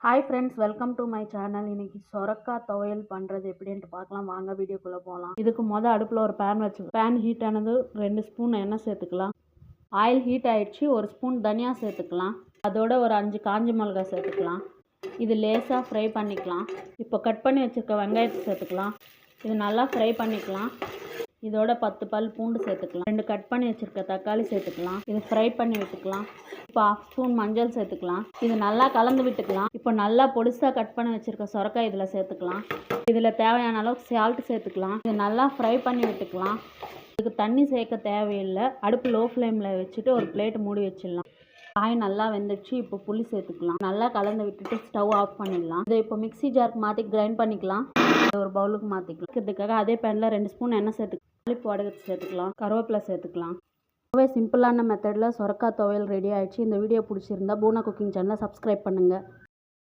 Hi friends, welcome to my channel. இன்னைக்கு சொரக்காய் துவையல் பண்ணுறது எப்படின்ட்டு பார்க்கலாம். வாங்க வீடியோக்குள்ளே போகலாம். இதுக்கு அடுப்பில் ஒரு பேன் பேன் ஹீட் ஆனது 2 ஸ்பூன் எண்ணெய் சேர்த்துக்கலாம். ஆயில் ஹீட் ஆகிடுச்சு. 1 ஸ்பூன் தனியா சேர்த்துக்கலாம். அதோட ஒரு 5 காஞ்ச மிளகாய் சேர்த்துக்கலாம். இது லேசாக ஃப்ரை பண்ணிக்கலாம். இப்போ கட் பண்ணி வச்சுருக்க வெங்காயத்தை சேர்த்துக்கலாம். இது நல்லா ஃப்ரை பண்ணிக்கலாம். இதோட 10 பல் பூண்டு சேர்த்துக்கலாம். 2 கட் பண்ணி வச்சுருக்க தக்காளி சேர்த்துக்கலாம். இது ஃப்ரை பண்ணி விட்டுக்கலாம். இப்போ 1/2 ஸ்பூன் மஞ்சள் சேர்த்துக்கலாம். இது நல்லா கலந்து விட்டுக்கலாம். இப்போ நல்லா பொடிசாக கட் பண்ணி வச்சுருக்க சொரக்காய் இதில் சேர்த்துக்கலாம். இதில் தேவையான அளவுக்கு சால்ட் சேர்த்துக்கலாம். இது நல்லா ஃப்ரை பண்ணி விட்டுக்கலாம். இதுக்கு தண்ணி சேர்க்க தேவையில்லை. அடுப்பு லோ ஃப்ளேமில் வச்சுட்டு ஒரு பிளேட் மூடி வச்சிடலாம். காய் நல்லா வெந்துடுச்சு. இப்போ புளி சேர்த்துக்கலாம். நல்லா கலந்து விட்டுட்டு ஸ்டவ் ஆஃப் பண்ணிடலாம். இதை இப்போ மிக்ஸி ஜாருக்கு மாற்றி கிரைண்ட் பண்ணிக்கலாம். ஒரு பவுலுக்கு மாற்றிக்கலாம். இதுக்காக அதே பேனில் 2 ஸ்பூன் எண்ணெய் சேர்த்துக்கலாம். வடகத்தை சேர்த்துக்கலாம். கருவேப்பிலை சேர்த்துக்கலாம். ரொம்பவே சிம்பிளான மெத்தடில் சொரக்காய் துவையல் ரெடி ஆகிடுச்சு. இந்த வீடியோ பிடிச்சிருந்தா பூனா குக்கிங் சேனலை சப்ஸ்கிரைப் பண்ணுங்கள்.